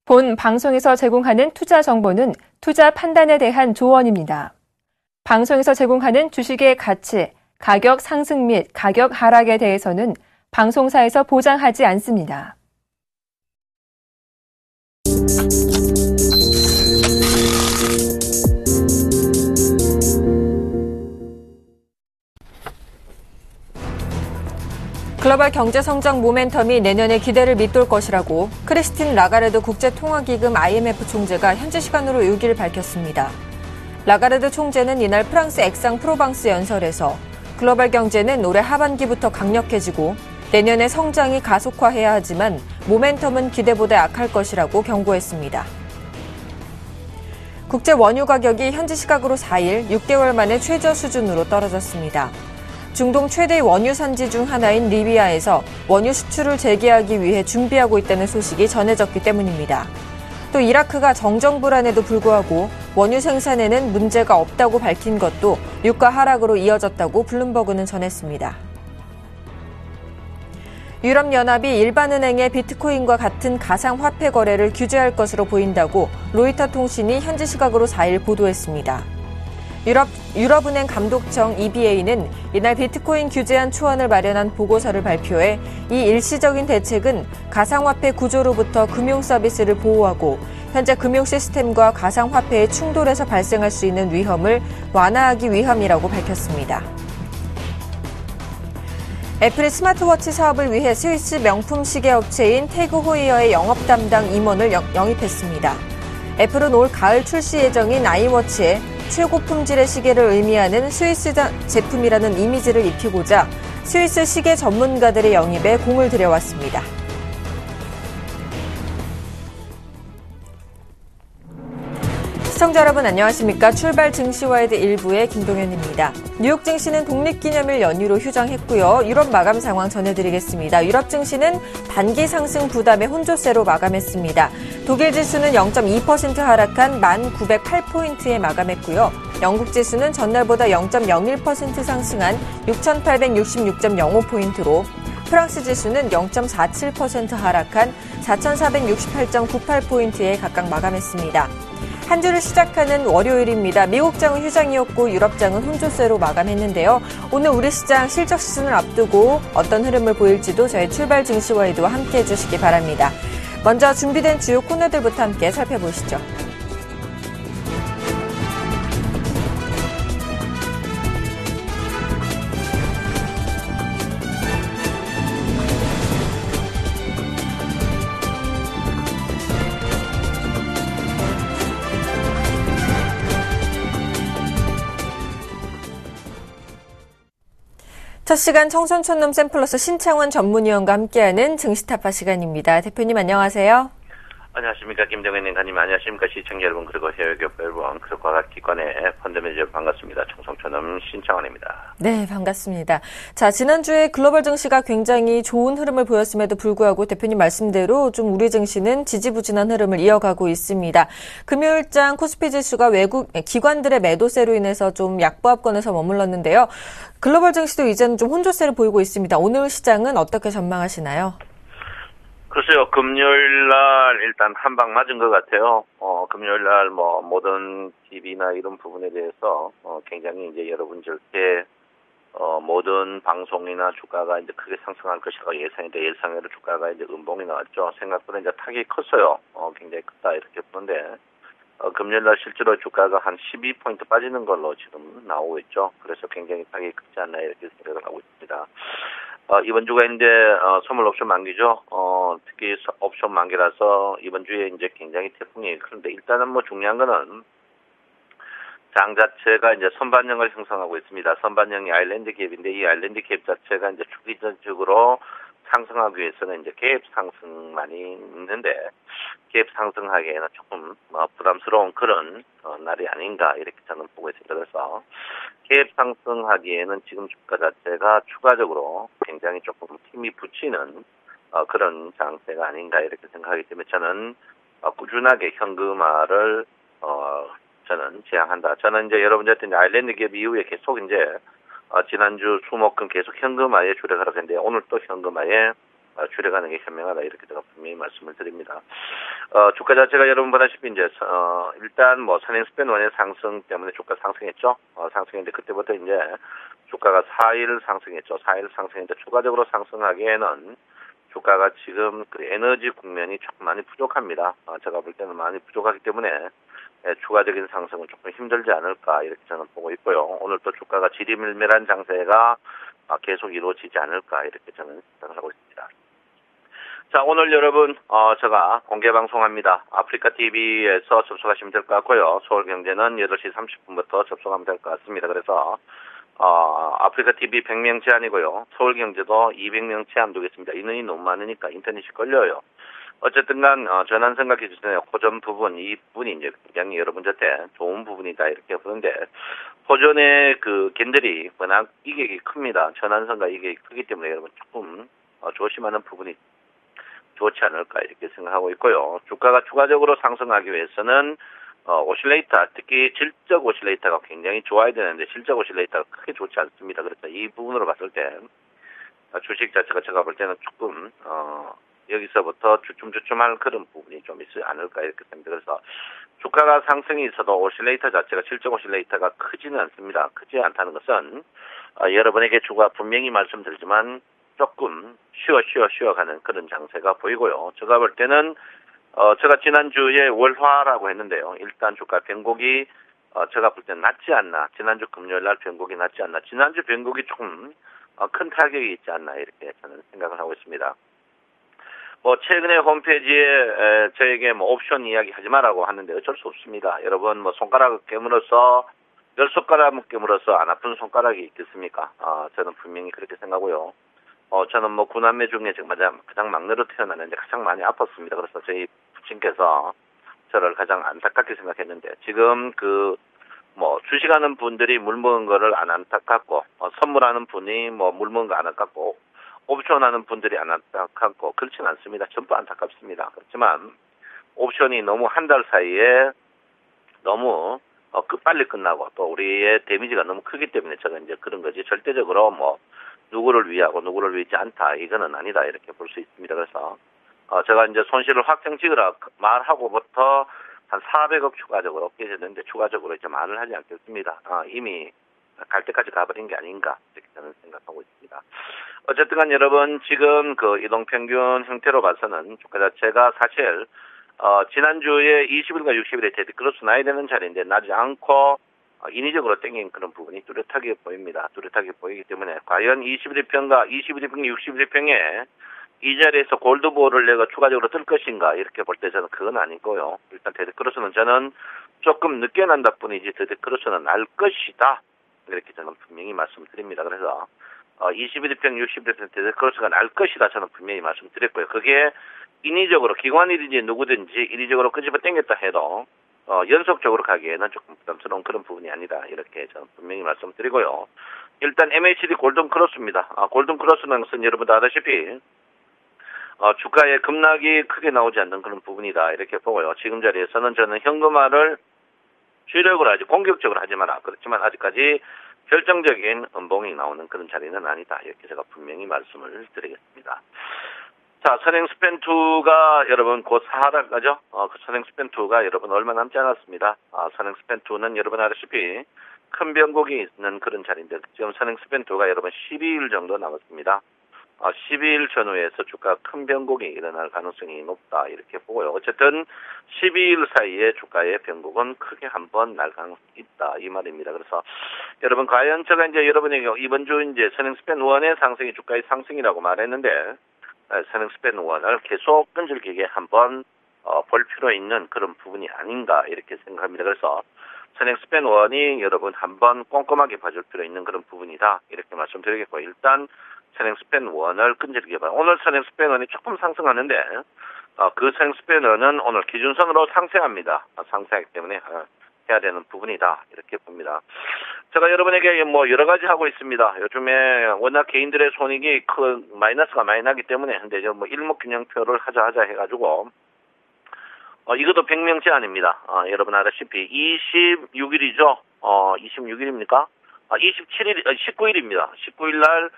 본 방송에서 제공하는 투자 정보는 투자 판단에 대한 조언입니다. 방송에서 제공하는 주식의 가치, 가격 상승 및 가격 하락에 대해서는 방송사에서 보장하지 않습니다. 글로벌 경제 성장 모멘텀이 내년에 기대를 밑돌 것이라고 크리스틴 라가르드 국제통화기금 IMF 총재가 현지 시간으로 6일 밝혔습니다. 라가르드 총재는 이날 프랑스 액상 프로방스 연설에서 글로벌 경제는 올해 하반기부터 강력해지고 내년에 성장이 가속화해야 하지만 모멘텀은 기대보다 약할 것이라고 경고했습니다. 국제 원유 가격이 현지 시각으로 4일 6개월 만에 최저 수준으로 떨어졌습니다. 중동 최대 원유 산지 중 하나인 리비아에서 원유 수출을 재개하기 위해 준비하고 있다는 소식이 전해졌기 때문입니다. 또 이라크가 정정 불안에도 불구하고 원유 생산에는 문제가 없다고 밝힌 것도 유가 하락으로 이어졌다고 블룸버그는 전했습니다. 유럽연합이 일반은행의 비트코인과 같은 가상화폐 거래를 규제할 것으로 보인다고 로이터 통신이 현지 시각으로 4일 보도했습니다. 유럽은행 감독청 EBA는 이날 비트코인 규제안 초안을 마련한 보고서를 발표해 이 일시적인 대책은 가상화폐 구조로부터 금융 서비스를 보호하고 현재 금융 시스템과 가상화폐의 충돌에서 발생할 수 있는 위험을 완화하기 위함이라고 밝혔습니다. 애플이 스마트워치 사업을 위해 스위스 명품 시계 업체인 태그 호이어의 영업 담당 임원을 영입했습니다. 애플은 올 가을 출시 예정인 아이워치에 최고 품질의 시계를 의미하는 스위스 제품이라는 이미지를 입히고자 스위스 시계 전문가들의 영입에 공을 들여왔습니다. 시청자 여러분 안녕하십니까? 출발 증시와이드 1부의 김동현입니다. 뉴욕 증시는 독립기념일 연휴로 휴장했고요. 유럽 마감 상황 전해드리겠습니다. 유럽 증시는 단기 상승 부담의 혼조세로 마감했습니다. 독일 지수는 0.2% 하락한 1908포인트에 마감했고요. 영국 지수는 전날보다 0.01% 상승한 6866.05포인트로 프랑스 지수는 0.47% 하락한 4468.98포인트에 각각 마감했습니다. 한 주를 시작하는 월요일입니다. 미국장은 휴장이었고 유럽장은 혼조세로 마감했는데요. 오늘 우리 시장 실적 시즌을 앞두고 어떤 흐름을 보일지도 저희 출발 증시와이드와 함께해 주시기 바랍니다. 먼저 준비된 주요 코너들부터 함께 살펴보시죠. 첫 시간 청선촌놈 샘플러스 신창원 전문위원과 함께하는 증시타파 시간입니다. 대표님 안녕하세요. 안녕하십니까. 김정현 님가님 안녕하십니까. 시청자 여러분 그리고 해외기업 여러분 그리고 각 기관의 펀드 매니저 반갑습니다. 청송촌놈 신창원입니다. 네, 반갑습니다. 자, 지난주에 글로벌 증시가 굉장히 좋은 흐름을 보였음에도 불구하고 대표님 말씀대로 좀 우리 증시는 지지부진한 흐름을 이어가고 있습니다. 금요일장 코스피 지수가 외국 기관들의 매도세로 인해서 좀 약보합권에서 머물렀는데요. 글로벌 증시도 이제는 좀 혼조세를 보이고 있습니다. 오늘 시장은 어떻게 전망하시나요? 글쎄요, 금요일 날 일단 한 방 맞은 것 같아요. 금요일 날 모든 TV나 이런 부분에 대해서 굉장히 이제 여러분들께 모든 방송이나 주가가 이제 크게 상승할 것이라고 예상인데 예상외로 주가가 이제 음봉이 나왔죠. 생각보다 이제 타격이 컸어요. 굉장히 크다 이렇게 보는데 금요일 날 실제로 주가가 한 12포인트 빠지는 걸로 지금 나오고 있죠. 그래서 굉장히 타격이 크지 않나 이렇게 생각을 하고 있습니다. 이번 주가 이제 선물 옵션 만기죠. 특히 옵션 만기라서 이번 주에 이제 굉장히 태풍이 그런데 일단은 중요한 거는 장 자체가 이제 선반영을 형성하고 있습니다. 선반영이 아일랜드 갭인데 이 아일랜드 갭 자체가 이제 추기적으로 상승하기 위해서는 이제 갭 상승만이 있는데 갭 상승하기에는 조금 부담스러운 그런 날이 아닌가 이렇게 저는 보고 있습니다. 그래서 갭 상승하기에는 지금 주가 자체가 추가적으로 굉장히 조금 힘이 붙이는 그런 장세가 아닌가 이렇게 생각하기 때문에 저는 꾸준하게 현금화를 저는 제안한다. 저는 이제 여러분들한테 이제 아일랜드 갭 이후에 계속 이제 지난주 수목금 계속 현금화에 주력하라고 했는데 오늘 또 현금화에 줄여가는 게 현명하다 이렇게 제가 분명히 말씀을 드립니다. 주가 자체가 여러분 보다시피 이제 일단 뭐 선행 스팬 원의 상승 때문에 주가 상승했죠. 상승했는데 그때부터 이제 주가가 4일 상승했죠. 4일 상승했는데 추가적으로 상승하기에는 주가가 지금 그 에너지 국면이 조금 많이 부족합니다. 제가 볼 때는 많이 부족하기 때문에 추가적인 상승은 조금 힘들지 않을까 이렇게 저는 보고 있고요. 오늘 또 주가가 지리밀밀한 장세가 계속 이루어지지 않을까 이렇게 저는 생각을 하고 있습니다. 자, 오늘 여러분 제가 공개 방송합니다. 아프리카 TV에서 접속하시면 될 것 같고요. 서울경제는 8시 30분부터 접속하면 될 것 같습니다. 그래서 아프리카 TV 100명 제한이고요. 서울경제도 200명 제한 두겠습니다. 인원이 너무 많으니까 인터넷이 걸려요. 어쨌든 간 전환 생각해 주세요. 고전 부분, 이 부분이 이제 굉장히 여러분한테 좋은 부분이다 이렇게 보는데 호전의 그 겐들이 워낙 이격이 큽니다. 전환선과 이격이 크기 때문에 여러분 조금 조심하는 부분이 좋지 않을까 이렇게 생각하고 있고요. 주가가 추가적으로 상승하기 위해서는 오실레이터, 특히 질적 오실레이터가 굉장히 좋아야 되는데 질적 오실레이터가 크게 좋지 않습니다. 그래서 이 부분으로 봤을 때 주식 자체가 제가 볼 때는 조금 여기서부터 주춤주춤할 그런 부분이 좀 있지 않을까 이렇게 생각합니다. 그래서 주가가 상승이 있어도 오실레이터 자체가 질적 오실레이터가 크지는 않습니다. 크지 않다는 것은 여러분에게 주가 분명히 말씀드리지만 조금 쉬어가는 그런 장세가 보이고요. 제가 볼 때는 제가 지난주에 월화라고 했는데요. 일단 주가 변곡이 제가 볼 때는 낮지 않나. 지난주 금요일날 변곡이 낮지 않나. 지난주 변곡이 조금 큰 타격이 있지 않나 이렇게 저는 생각을 하고 있습니다. 뭐 최근에 홈페이지에 저에게 뭐 옵션 이야기 하지 마라고 하는데 어쩔 수 없습니다. 여러분 뭐 손가락 깨물어서 10손가락 깨물어서 안 아픈 손가락이 있겠습니까? 저는 분명히 그렇게 생각하고요. 저는 뭐 구남매 중에 지금 가장 막내로 태어났는데 가장 많이 아팠습니다. 그래서 저희 부친께서 저를 가장 안타깝게 생각했는데 지금 뭐 주식하는 분들이 물먹은 거를 안 안타깝고 선물하는 분이 뭐 물먹은 거 안 안타깝고 옵션하는 분들이 안 안타깝고 그렇지는 않습니다. 전부 안타깝습니다. 그렇지만 옵션이 너무 한 달 사이에 너무 빨리 끝나고 또 우리의 데미지가 너무 크기 때문에 제가 이제 그런 거지 절대적으로 뭐 누구를 위하고 누구를 위하지 않다 이거는 아니다 이렇게 볼 수 있습니다. 그래서 제가 이제 손실을 확정 지으라 말하고부터 한 400억 추가적으로 깨졌는데 추가적으로 이제 말을 하지 않겠습니다. 이미 갈 때까지 가버린 게 아닌가 이렇게 저는 생각하고 있습니다. 어쨌든 간 여러분 지금 그 이동평균 형태로 봐서는 주가 자체가 사실 지난주에 20일과 60일에 대비 크로스 나야 되는 자리인데 나지 않고 인위적으로 땡긴 그런 부분이 뚜렷하게 보입니다. 뚜렷하게 보이기 때문에 과연 21일평과 21일평, 61일평에 이 자리에서 골드볼을 내가 추가적으로 뜰 것인가 이렇게 볼 때 저는 그건 아니고요. 일단 데드크로스는 저는 조금 늦게 난다 뿐이지 데드크로스는 날 것이다. 이렇게 저는 분명히 말씀드립니다. 그래서 21일평, 60일평 데드크로스가 날 것이다 저는 분명히 말씀드렸고요. 그게 인위적으로 기관이든지 누구든지 인위적으로 끄집어 당겼다 해도 연속적으로 가기에는 조금 부담스러운 그런 부분이 아니다. 이렇게 저는 분명히 말씀드리고요. 일단 MACD 골든크로스입니다. 골든크로스는 것은 여러분도 아다시피 주가의 급락이 크게 나오지 않는 그런 부분이다. 이렇게 보고요. 지금 자리에서는 저는 현금화를 주력으로 하지 공격적으로 하지 마라. 그렇지만 아직까지 결정적인 음봉이 나오는 그런 자리는 아니다. 이렇게 제가 분명히 말씀을 드리겠습니다. 자, 선행 스팬2가 여러분 곧 하락하죠? 그 선행 스팬2가 여러분 얼마 남지 않았습니다. 선행 스팬2는 여러분 아시다시피 큰 변곡이 있는 그런 자리인데 지금 선행 스팬2가 여러분 12일 정도 남았습니다. 12일 전후에서 주가 큰 변곡이 일어날 가능성이 높다 이렇게 보고요. 어쨌든 12일 사이에 주가의 변곡은 크게 한번 날 가능성이 있다 이 말입니다. 그래서 여러분 과연 제가 이제 여러분에게 이번 주 이제 선행 스팬 1의 상승이 주가의 상승이라고 말했는데 선행 스팬 1을 계속 끈질기게 한번 볼 필요 있는 그런 부분이 아닌가 이렇게 생각합니다. 그래서 선행 스팬 1이 여러분 한번 꼼꼼하게 봐줄 필요 있는 그런 부분이다 이렇게 말씀드리겠고 일단 선행 스팬 1을 끈질기게 봐요. 오늘 선행 스팬 1이 조금 상승하는데 그 선행 스팬 1은 오늘 기준선으로 상승합니다. 상승하기 때문에 해야 되는 부분이다 이렇게 봅니다. 제가 여러분에게 뭐 여러 가지 하고 있습니다. 요즘에 워낙 개인들의 손익이 마이너스가 많이 나기 때문에 근데 뭐 일목균형표를 하자 해가지고 이것도 100명 제한입니다. 여러분 아시다시피 26일이죠. 26일입니까? 19일입니다. 19일 날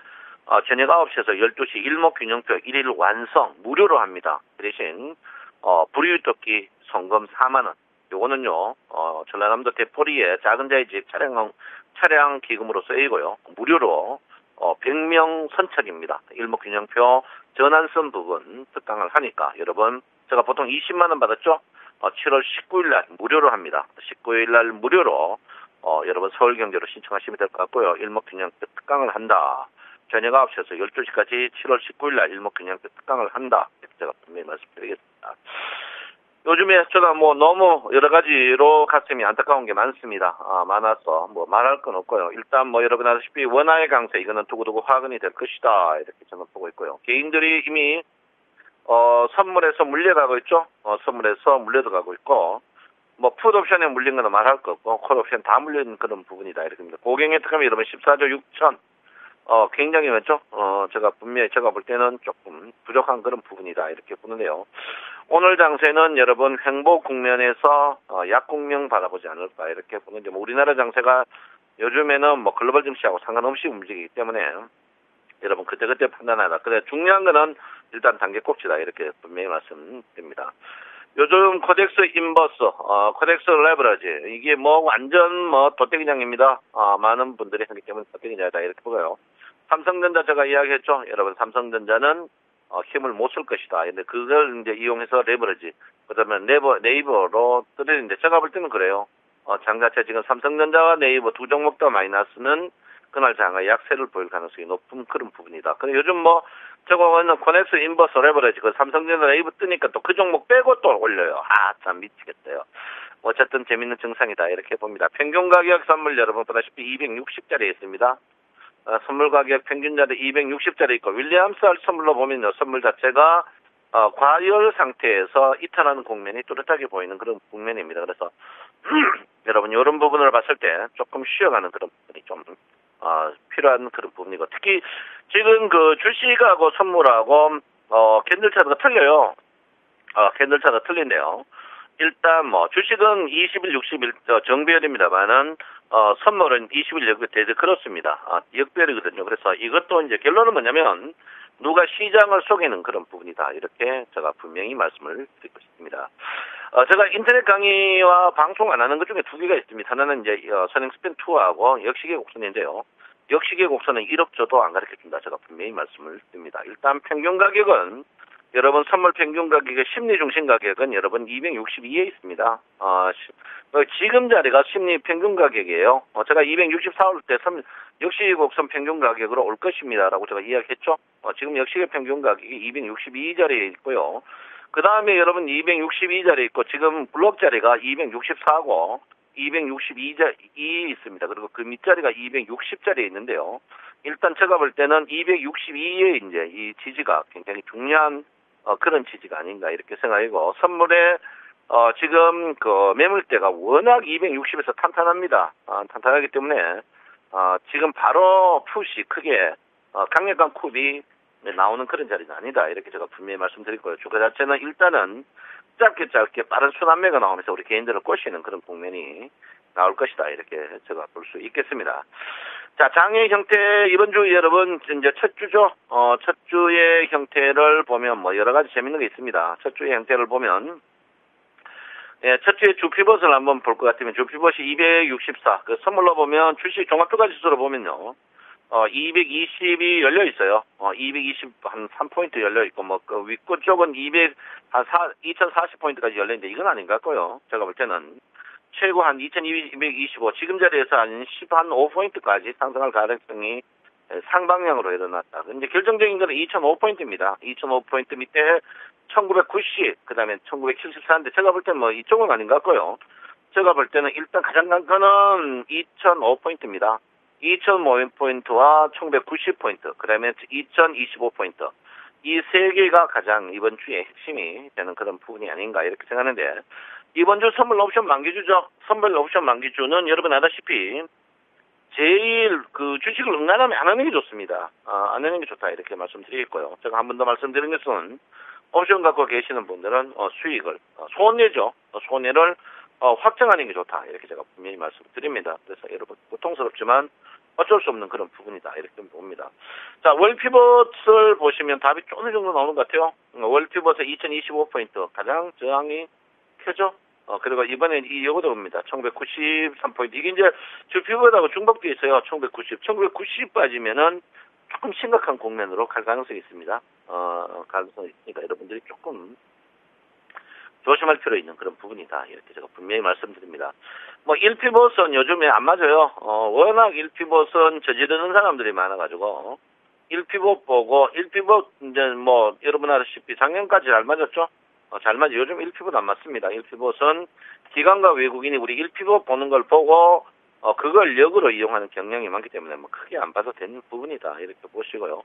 저녁 9시에서 12시 일목균형표 1일 완성 무료로 합니다. 그 대신 불이웃돕기 송금 4만 원. 요거는요 전라남도 대포리의 작은 자의 집 차량 기금으로 쓰이고요. 무료로 100명 선착입니다. 일목균형표 전환선 부분 특강을 하니까 여러분 제가 보통 20만 원 받았죠? 7월 19일 날 무료로 합니다. 19일 날 무료로 여러분 서울경제로 신청하시면 될 것 같고요. 일목균형표 특강을 한다. 저녁 9시에서 12시까지 7월 19일 날 일목균형표 특강을 한다. 이렇게 제가 분명히 말씀드리겠습니다. 요즘에 제가 너무 여러 가지로 가슴이 안타까운 게 많습니다. 많아서 말할 건 없고요. 일단 여러분 아시다시피 원화의 강세 이거는 두고두고 화근이 될 것이다. 이렇게 저는 보고 있고요. 개인들이 이미 선물에서 물려가고 있죠. 선물에서 물려도 가고 있고 풋옵션에 물린 거는 말할 거 없고 콜옵션 다 물린 그런 부분이다. 이렇게 합니다. 고경의 특감이 여러분 14조 6천 굉장히 많죠. 제가 분명히 제가 볼 때는 조금 부족한 그런 부분이다. 이렇게 보는데요. 오늘 장세는 여러분 행보 국면에서 약국면 바라보지 않을까 이렇게 보는데 우리나라 장세가 요즘에는 글로벌 증시하고 상관없이 움직이기 때문에 여러분 그때그때 판단하라. 그래 중요한 거는 일단 단계 꼭지다. 이렇게 분명히 말씀드립니다. 요즘 코덱스 인버스, 코덱스 레버리지 이게 완전 도떼기장입니다. 많은 분들이 하기 때문에 도떼기장이다 이렇게 보고요. 삼성전자 제가 이야기했죠. 여러분 삼성전자는 힘을 못 쓸 것이다. 근데 그걸 이제 이용해서 레버리지, 그다음에 네이버로 뜨리는데 제가 볼 때는 그래요. 장자체 지금 삼성전자와 네이버 두 종목 다 마이너스는 그날 장가 약세를 보일 가능성이 높은 그런 부분이다. 근데 요즘 저거는 코넥스 인버스 레버리지 그 삼성전자 네이버 뜨니까 또 그 종목 빼고 또 올려요. 참 미치겠어요. 어쨌든 재밌는 증상이다 이렇게 봅니다. 평균 가격 선물 여러분 보다시피 260짜리 있습니다. 선물 가격 평균자리 260짜리 있고 윌리엄스 선물로 보면요. 선물 자체가 과열 상태에서 이탈하는 국면이 뚜렷하게 보이는 그런 국면입니다. 그래서 여러분 이런 부분을 봤을 때 조금 쉬어가는 그런 부분이 좀 필요한 그런 부분이고 특히 지금 그 주식하고 선물하고 캔들 차트가 틀려요. 캔들 차트가 틀린데요. 일단 주식은 20일, 60일 정배열입니다만은 선물은 20일 역배열 그렇습니다. 역배열이거든요. 그래서 이것도 이제 결론은 뭐냐면 누가 시장을 속이는 그런 부분이다. 이렇게 제가 분명히 말씀을 드리고 싶습니다. 제가 인터넷 강의와 방송 안 하는 것 중에 두 개가 있습니다. 하나는 이제 선행스팬 투어하고 역시계 곡선인데요. 역시계 곡선은 1억 줘도 안 가르쳐준다. 제가 분명히 말씀을 드립니다. 일단 평균 가격은 여러분 선물 평균 가격의 심리 중심 가격은 여러분 262에 있습니다. 지금 자리가 심리 평균 가격이에요. 제가 264올 때 역시계 곡선 평균 가격으로 올 것입니다라고 제가 이야기했죠. 지금 역시계 평균 가격이 262자리에 있고요. 그 다음에 여러분 262자리에 있고 지금 블록 자리가 264고 262이 있습니다. 그리고 그 밑자리가 260자리에 있는데요. 일단 제가 볼 때는 262의 이제 이 지지가 굉장히 중요한 그런 지지가 아닌가 이렇게 생각이고 선물에 지금 그 매물대가 워낙 260에서 탄탄합니다. 탄탄하기 때문에 지금 바로 푸시 크게 강력한 쿱이 나오는 그런 자리는 아니다. 이렇게 제가 분명히 말씀드리고요. 주가 자체는 일단은 짧게 빠른 순환매가 나오면서 우리 개인들을 꼬시는 그런 국면이 나올 것이다. 이렇게 제가 볼 수 있겠습니다. 자, 장의 형태 이번 주 여러분 이제 첫 주죠. 첫 주의 형태를 보면 여러 가지 재밌는 게 있습니다. 첫 주의 형태를 보면 첫 주에 주피벗을 한번 볼 것 같으면 주피벗이 264. 그 선물로 보면 주식 종합주가 지수로 보면요. 220이 열려 있어요. 220 한 3포인트 열려 있고 그 윗구 쪽은 2040포인트까지 열려 있는데 이건 아닌 것 같고요. 제가 볼 때는 최고 한 2225 지금 자리에서 한 5포인트까지 상승할 가능성이 상방향으로 일어났다. 근데 결정적인 거는 2005포인트입니다. 2005포인트 밑에 1990, 그 다음에 1974인데 제가 볼 때는 이쪽은 아닌 것 같고요. 제가 볼 때는 일단 가장 간 거는 2005포인트입니다. 2005포인트와 1990포인트, 그 다음에 2025포인트. 이 세 개가 가장 이번 주에 핵심이 되는 그런 부분이 아닌가 이렇게 생각하는데, 이번 주 선물 옵션 만기주죠. 선물 옵션 만기주는 여러분 아다시피 제일 그 주식을 응가하면 안 하는 게 좋습니다. 안 하는 게 좋다 이렇게 말씀드리겠고요. 제가 한 번 더 말씀드린 것은 옵션 갖고 계시는 분들은 수익을 손해죠. 손해를 확정하는 게 좋다 이렇게 제가 분명히 말씀드립니다. 그래서 여러분 고통스럽지만 어쩔 수 없는 그런 부분이다. 이렇게 봅니다. 자, 월피벗을 보시면 답이 어느 정도 나오는 것 같아요. 월피벗의 2025포인트 가장 저항이 켜죠. 그리고 이번엔 이거도 옵니다. 1993포인트. 이게 이제 주피벗하고 중복되어 있어요. 1990 빠지면은 조금 심각한 국면으로 갈 가능성이 있습니다. 가능성이 있으니까 여러분들이 조금 조심할 필요 있는 그런 부분이다. 이렇게 제가 분명히 말씀드립니다. 뭐 1피벗은 요즘에 안 맞아요. 워낙 1피벗은 저지르는 사람들이 많아가지고 1피벗 보고 1피벗 이제 뭐 여러분 아시다시피 작년까지 잘 맞았죠. 잘 맞아요. 요즘 1피벗 안 맞습니다. 1피벗은 기관과 외국인이 우리 1피벗 보는 걸 보고 그걸 역으로 이용하는 경향이 많기 때문에 뭐 크게 안 봐도 되는 부분이다. 이렇게 보시고요.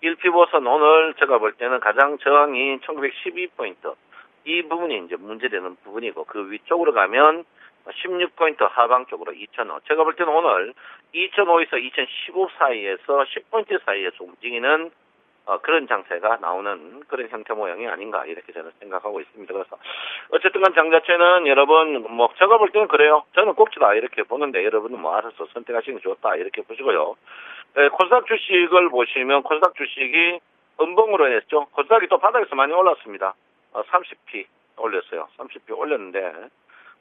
1피벗은 오늘 제가 볼 때는 가장 저항이 1912포인트. 이 부분이 이제 문제되는 부분이고 그 위쪽으로 가면 16포인트 하방 쪽으로 2005. 제가 볼 때는 오늘 2005에서 2015 사이에서 10포인트 사이에서 움직이는 그런 장세가 나오는 그런 형태 모양이 아닌가 이렇게 저는 생각하고 있습니다. 그래서 어쨌든 간 장 자체는 여러분 뭐 제가 볼 때는 그래요. 저는 꼭지다 이렇게 보는데 여러분은 뭐 알아서 선택하시는 게 좋다 이렇게 보시고요. 코스닥 주식을 보시면 코스닥 주식이 음봉으로 했죠. 코스닥이 또 바닥에서 많이 올랐습니다. 30p 올렸어요. 30p 올렸는데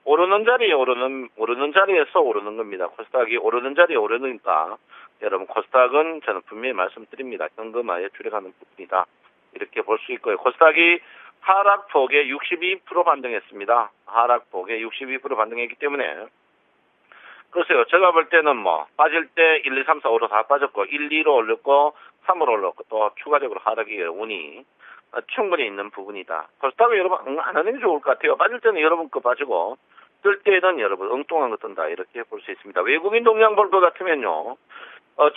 오르는 자리에서 오르는 겁니다. 코스닥이 오르는 자리에 오르니까 여러분 코스닥은 저는 분명히 말씀드립니다. 현금화에 주력하는 부분이다. 이렇게 볼 수 있고요. 코스닥이 하락폭에 62% 반등했습니다. 하락폭에 62% 반등했기 때문에 글쎄요. 제가 볼 때는 뭐 빠질 때 1, 2, 3, 4, 5로 다 빠졌고 1, 2로 올렸고 3으로 올렸고 또 추가적으로 하락이 오니 충분히 있는 부분이다. 코스닥은 여러분 안 하는 게 좋을 것 같아요. 빠질 때는 여러분 거 빠지고 뜰 때는 여러분 엉뚱한 거 뜬다. 이렇게 볼 수 있습니다. 외국인 동향 볼 것 같으면요.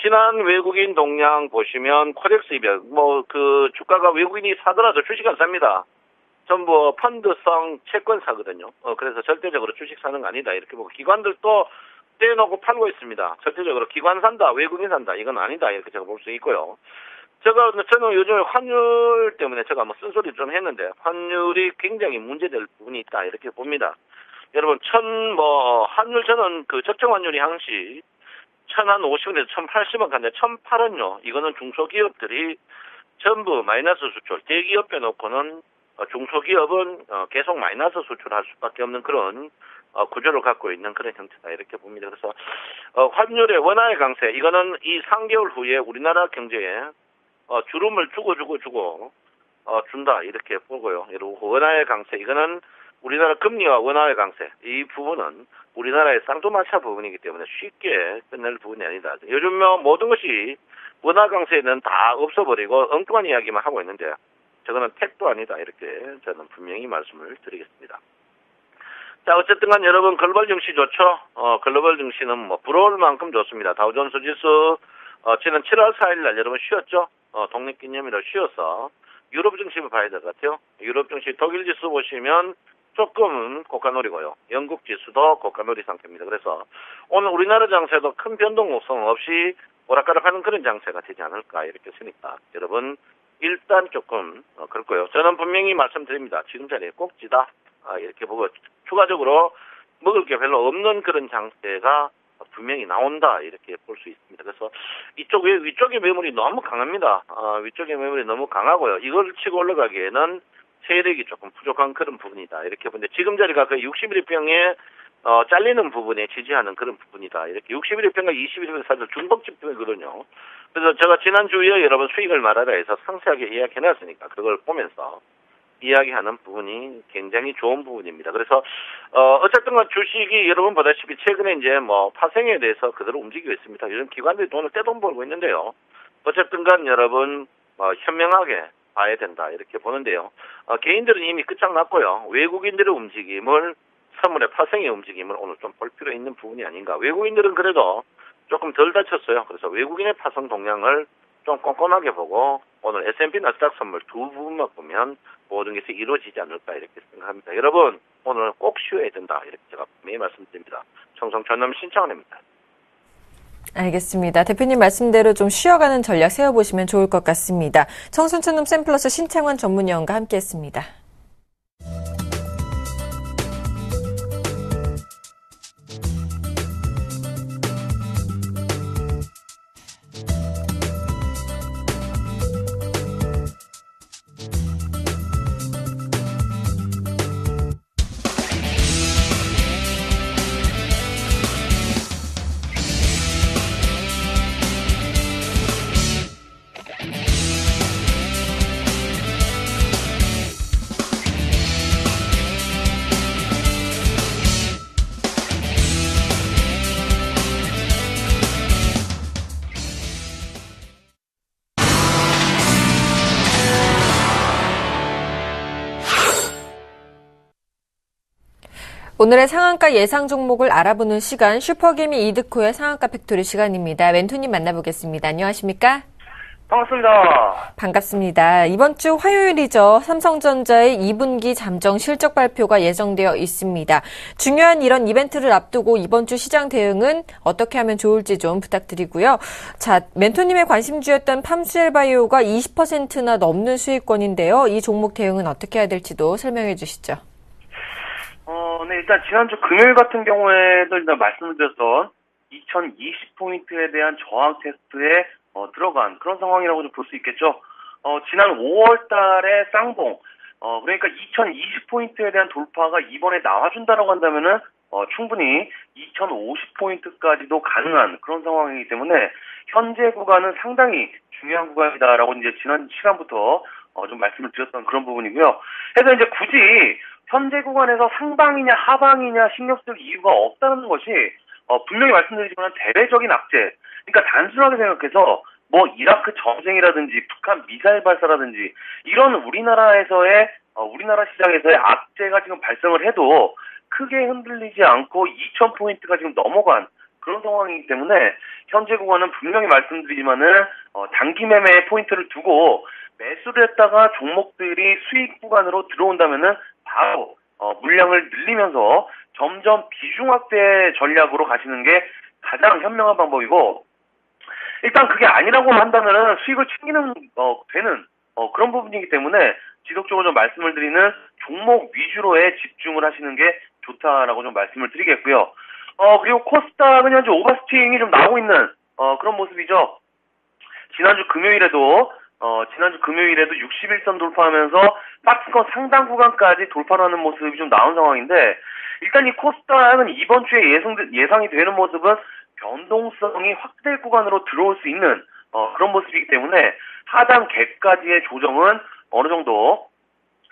지난 외국인 동향 보시면 코덱스 이별 그 주가가 외국인이 사더라도 주식 안 삽니다. 전부 펀드성 채권 사거든요. 그래서 절대적으로 주식 사는 거 아니다. 이렇게 보고 기관들도 떼놓고 팔고 있습니다. 절대적으로 기관 산다, 외국인 산다. 이건 아니다. 이렇게 제가 볼 수 있고요. 저는 요즘에 환율 때문에 제가 뭐 쓴소리 좀 했는데 환율이 굉장히 문제될 부분이 있다 이렇게 봅니다. 여러분 환율 저는 그 적정 환율이 항시 1,050원에서 1,080원 간데 1,008원요. 이거는 중소기업들이 전부 마이너스 수출. 대기업 빼놓고는 중소기업은 계속 마이너스 수출할 수밖에 없는 그런 구조를 갖고 있는 그런 형태다 이렇게 봅니다. 그래서 환율의 원화의 강세 이거는 이 3개월 후에 우리나라 경제에 주름을 주고 준다 이렇게 보고요. 여러분 원화의 강세 이거는 우리나라 금리와 원화의 강세 이 부분은 우리나라의 쌍두마차 부분이기 때문에 쉽게 끝낼 부분이 아니다. 요즘 모든 것이 원화 강세는 다 없어버리고 엉뚱한 이야기만 하고 있는데 저거는 택도 아니다 이렇게 저는 분명히 말씀을 드리겠습니다. 자 어쨌든 간 여러분 글로벌 증시 좋죠. 글로벌 증시는 뭐 부러울 만큼 좋습니다. 다우존스 지수 지난 7월 4일 날 여러분 쉬었죠. 독립기념일을 쉬어서 유럽 증시를 봐야 될 것 같아요. 유럽 증시 독일 지수 보시면 조금은 고가놀이고요. 영국 지수도 고가놀이 상태입니다. 그래서 오늘 우리나라 장세도 큰 변동성 없이 오락가락하는 그런 장세가 되지 않을까 이렇게 쓰니까 여러분 일단 조금 그렇고요. 저는 분명히 말씀드립니다. 지금 자리에 꼭지다 이렇게 보고 추가적으로 먹을 게 별로 없는 그런 장세가 분명히 나온다 이렇게 볼 수 있습니다. 그래서 위쪽의 매물이 너무 강합니다. 위쪽의 매물이 너무 강하고요. 이걸 치고 올라가기에는 세력이 조금 부족한 그런 부분이다. 이렇게 보는데 지금 자리가 그 61평에 잘리는 부분에 지지하는 그런 부분이다. 이렇게 61평과 21평 사실 중복집중이거든요. 그래서 제가 지난주에 여러분 수익을 말하라 해서 상세하게 이야기해놨으니까 그걸 보면서 이야기하는 부분이 굉장히 좋은 부분입니다. 그래서 어쨌든 주식이 여러분 보다시피 최근에 이제 파생에 대해서 그대로 움직이고 있습니다. 요즘 기관들이 돈을 떼돈 벌고 있는데요. 어쨌든 간 여러분 현명하게 봐야 된다 이렇게 보는데요. 개인들은 이미 끝장났고요. 외국인들의 움직임을 선물의 파생의 움직임을 오늘 좀 볼 필요 있는 부분이 아닌가. 외국인들은 그래도 조금 덜 다쳤어요. 그래서 외국인의 파생 동향을 좀 꼼꼼하게 보고 오늘 S&P 나스닥 선물 두 부분만 보면 모든 것이 이루어지지 않을까 이렇게 생각합니다. 여러분 오늘 꼭 쉬어야 된다 이렇게 제가 매일 말씀드립니다. 청송 전남 신청원입니다. 알겠습니다. 대표님 말씀대로 좀 쉬어가는 전략 세워보시면 좋을 것 같습니다. 청순천눔 샘플러스 신창원 전문위원과 함께했습니다. 오늘의 상한가 예상 종목을 알아보는 시간, 슈퍼개미 이드코의 상한가 팩토리 시간입니다. 멘토님 만나보겠습니다. 안녕하십니까? 반갑습니다. 반갑습니다. 이번 주 화요일이죠. 삼성전자의 2분기 잠정 실적 발표가 예정되어 있습니다. 중요한 이런 이벤트를 앞두고 이번 주 시장 대응은 어떻게 하면 좋을지 좀 부탁드리고요. 자, 멘토님의 관심주였던 팜스웰바이오가 20%나 넘는 수익권인데요. 이 종목 대응은 어떻게 해야 될지도 설명해 주시죠. 네, 일단 지난주 금요일 같은 경우에도 일단 말씀을 드렸던 2020포인트에 대한 저항 테스트에 들어간 그런 상황이라고 좀 볼 수 있겠죠. 지난 5월 달에 쌍봉, 그러니까 2020포인트에 대한 돌파가 이번에 나와준다라고 한다면은, 충분히 2050포인트까지도 가능한 그런 상황이기 때문에, 현재 구간은 상당히 중요한 구간이다라고 이제 지난 시간부터, 좀 말씀을 드렸던 그런 부분이고요. 그래서 이제 굳이 현재 구간에서 상방이냐 하방이냐 신경 쓸 이유가 없다는 것이, 분명히 말씀드리지만 대외적인 악재, 그러니까 단순하게 생각해서 뭐 이라크 전쟁이라든지 북한 미사일 발사라든지 이런 우리나라 시장에서의 악재가 지금 발생을 해도 크게 흔들리지 않고 2000포인트가 지금 넘어간 그런 상황이기 때문에 현재 구간은 분명히 말씀드리지만은 단기 매매의 포인트를 두고 매수를 했다가 종목들이 수익 구간으로 들어온다면은 바로 물량을 늘리면서 점점 비중 확대 전략으로 가시는 게 가장 현명한 방법이고, 일단 그게 아니라고 한다면은 수익을 챙기는 되는 그런 부분이기 때문에 지속적으로 좀 말씀을 드리는 종목 위주로의 집중을 하시는 게 좋다라고 좀 말씀을 드리겠고요. 그리고 코스닥은 현재 오버스팅이 좀 나오고 있는 그런 모습이죠. 지난주 금요일에도 61선 돌파하면서 박스권 상당 구간까지 돌파를 하는 모습이 좀 나온 상황인데, 일단 이 코스닥은 이번 주에 예상이 되는 모습은 변동성이 확대 구간으로 들어올 수 있는 그런 모습이기 때문에 하단 갭까지의 조정은 어느 정도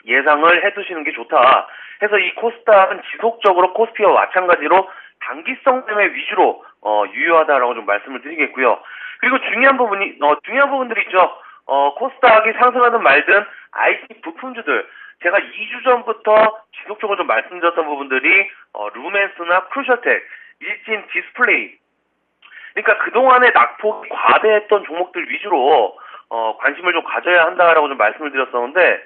예상을 해두시는 게 좋다. 해서 이 코스닥은 지속적으로 코스피와 마찬가지로 단기성 매매 위주로 유효하다라고 좀 말씀을 드리겠고요. 그리고 중요한 부분들이 있죠. 코스닥이 상승하든 말든 IT 부품주들, 제가 2주 전부터 지속적으로 좀 말씀드렸던 부분들이 루멘스나 크루셔텍, 일진 디스플레이, 그러니까 그동안의 낙폭이 과대했던 종목들 위주로 관심을 좀 가져야 한다라고 좀 말씀을 드렸었는데,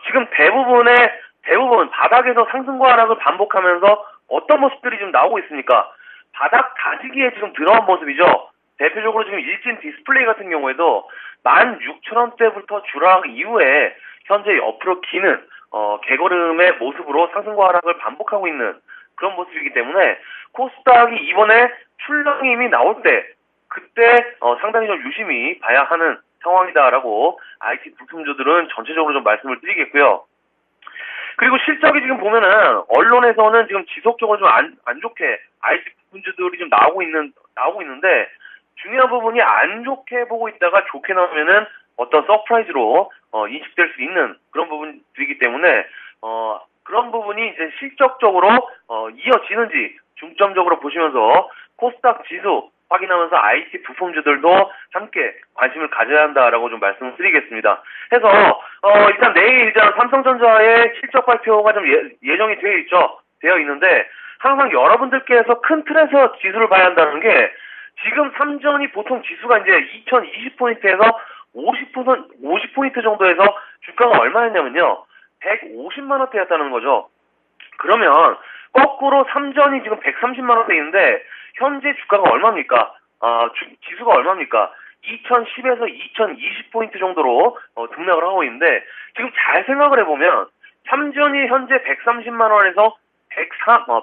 지금 대부분 바닥에서 상승과 하락을 반복하면서 어떤 모습들이 좀 나오고 있습니까? 바닥 다지기에 지금 들어온 모습이죠. 대표적으로 지금 일진 디스플레이 같은 경우에도 16,000원대부터 주락 이후에 현재 옆으로 기는 개걸음의 모습으로 상승과 하락을 반복하고 있는 그런 모습이기 때문에 코스닥이 이번에 출렁이 이미 나올 때 그때 상당히 좀 유심히 봐야 하는 상황이다라고 IT 부품주들은 전체적으로 좀 말씀을 드리겠고요. 그리고 실적이 지금 보면은 언론에서는 지금 지속적으로 좀 안 좋게 IT 부품주들이 좀 나오고 있는데, 중요한 부분이 안 좋게 보고 있다가 좋게 나오면은 어떤 서프라이즈로 인식될 수 있는 그런 부분들이기 때문에 그런 부분이 이제 실적적으로 이어지는지 중점적으로 보시면서 코스닥 지수 확인하면서 IT 부품주들도 함께 관심을 가져야 한다라고 좀 말씀을 드리겠습니다. 해서 일단 내일 삼성전자의 실적 발표가 좀 예정이 되어 있는데, 항상 여러분들께서 큰 틀에서 지수를 봐야 한다는 게, 지금 삼전이 보통 지수가 이제 2020포인트에서 50포인트 정도에서 주가가 얼마였냐면요, 150만원대였다는 거죠. 그러면 거꾸로 삼전이 지금 130만원대 있는데 현재 주가가 얼마입니까? 지수가 얼마입니까? 2010에서 2020포인트 정도로 등락을 하고 있는데, 지금 잘 생각을 해보면 삼전이 현재 130만원에서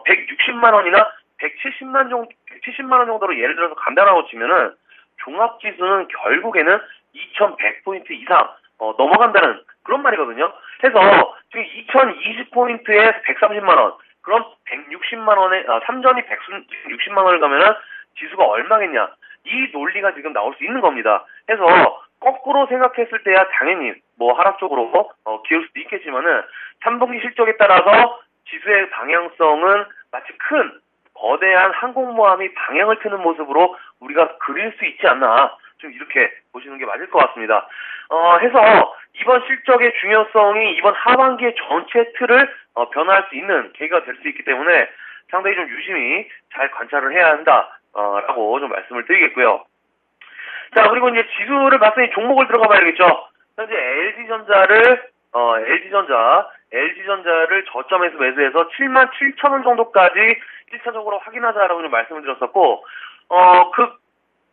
160만원이나 170만 원 정도로 예를 들어서 간단하고 치면은 종합지수는 결국에는 2100포인트 이상 넘어간다는 그런 말이거든요. 해서 지금 2020포인트에 130만 원, 그럼 160만 원에 삼전이 160만 원을 가면은 지수가 얼마겠냐, 이 논리가 지금 나올 수 있는 겁니다. 해서 거꾸로 생각했을 때야 당연히 뭐 하락 쪽으로 기울 수도 있겠지만은 3분기 실적에 따라서 지수의 방향성은 마치 큰 거대한 항공모함이 방향을 트는 모습으로 우리가 그릴 수 있지 않나, 좀 이렇게 보시는 게 맞을 것 같습니다. 해서 이번 실적의 중요성이 이번 하반기의 전체 틀을 변화할 수 있는 계기가 될 수 있기 때문에 상당히 좀 유심히 잘 관찰을 해야 한다라고 좀 말씀을 드리겠고요. 자, 그리고 이제 지수를 봤으니 종목을 들어가 봐야겠죠. 현재 LG전자를 저점에서 매수해서 77,000원 정도까지 1차적으로 확인하자라고 좀 말씀을 드렸었고, 그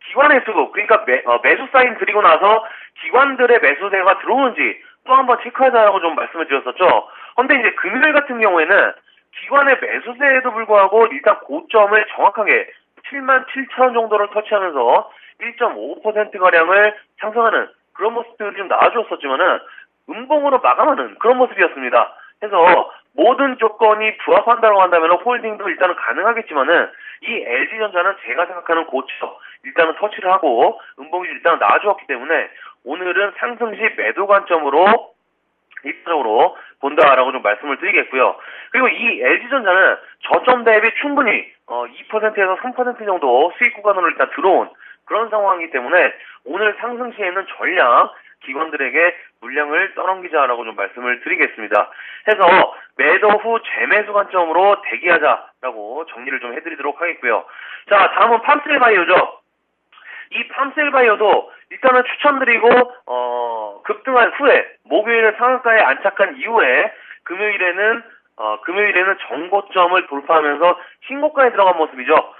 기관의 수, 그러니까 매수 사인 드리고 나서 기관들의 매수세가 들어오는지 또 한번 체크하자라고 좀 말씀을 드렸었죠. 근데 이제 금요일 같은 경우에는 기관의 매수세에도 불구하고 일단 고점을 정확하게 77,000원 정도를 터치하면서 1.5%가량을 상승하는 그런 모습들이 좀 나와주었었지만은 음봉으로 마감하는 그런 모습이었습니다. 그래서 모든 조건이 부합한다고 한다면 홀딩도 일단은 가능하겠지만은 이 LG전자는 제가 생각하는 고점 일단은 터치를 하고 음봉이 일단은 나와주었기 때문에 오늘은 상승 시 매도 관점으로 일차적으로 본다라고 좀 말씀을 드리겠고요. 그리고 이 LG전자는 저점 대비 충분히 2%에서 3% 정도 수익 구간으로 일단 들어온 그런 상황이기 때문에 오늘 상승 시에는 전량 기관들에게 물량을 떠넘기자라고 좀 말씀을 드리겠습니다. 해서 매도 후 재매수 관점으로 대기하자라고 정리를 좀 해드리도록 하겠고요. 자, 다음은 팜셀바이오죠. 이 팜셀바이오도 일단은 추천드리고 급등한 후에 목요일에 상한가에 안착한 이후에 금요일에는 정고점을 돌파하면서 신고가에 들어간 모습이죠.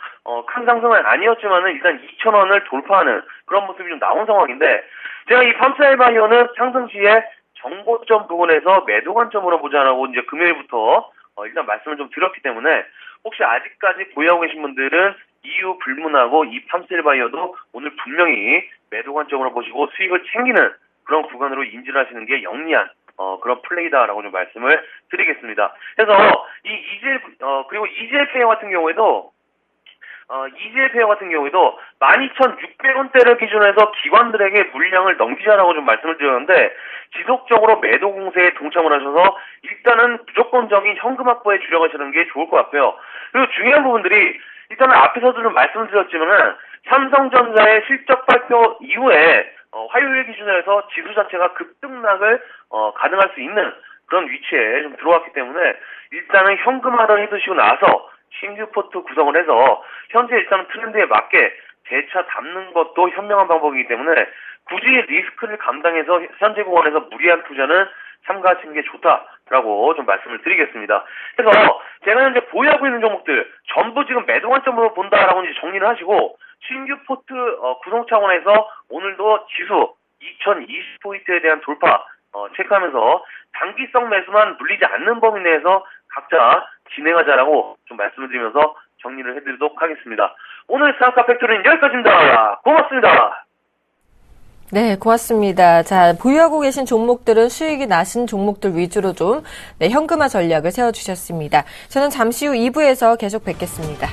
큰 상승은 아니었지만은 일단 2,000원을 돌파하는 그런 모습이 좀 나온 상황인데, 제가 이 팜셀바이오는 상승 시에 정고점 부분에서 매도 관점으로 보자라고 이제 금요일부터 일단 말씀을 좀 드렸기 때문에 혹시 아직까지 보유하고 계신 분들은 이유 불문하고 이 팜셀바이오도 오늘 분명히 매도 관점으로 보시고 수익을 챙기는 그런 구간으로 인지를 하시는 게 영리한 그런 플레이다라고 좀 말씀을 드리겠습니다. 그래서 그리고 EGL페어 같은 경우에도 12,600원대를 기준으로 해서 기관들에게 물량을 넘기자라고 좀 말씀을 드렸는데, 지속적으로 매도 공세에 동참을 하셔서 일단은 무조건적인 현금 확보에 주력하시는 게 좋을 것 같고요. 그리고 중요한 부분들이 일단은 앞에서도 좀 말씀을 드렸지만은 삼성전자의 실적 발표 이후에 화요일 기준으로 해서 지수 자체가 급등락을 가능할 수 있는 그런 위치에 좀 들어왔기 때문에 일단은 현금화를 해두시고 나서 신규 포트 구성을 해서 현재 일단은 트렌드에 맞게 재차 담는 것도 현명한 방법이기 때문에 굳이 리스크를 감당해서 현재 구간에서 무리한 투자는 삼가하시는 게 좋다라고 좀 말씀을 드리겠습니다. 그래서 제가 현재 보유하고 있는 종목들 전부 지금 매도 관점으로 본다라고 이제 정리를 하시고, 신규 포트 구성 차원에서 오늘도 지수 2020포인트에 대한 돌파 체크하면서 단기성 매수만 물리지 않는 범위 내에서 각자 진행하자라고 좀 말씀을 드리면서 정리를 해드리도록 하겠습니다. 오늘 상가 팩토리는 여기까지입니다. 고맙습니다. 네, 고맙습니다. 자, 보유하고 계신 종목들은 수익이 나신 종목들 위주로 좀 현금화 전략을 세워주셨습니다. 저는 잠시 후 2부에서 계속 뵙겠습니다.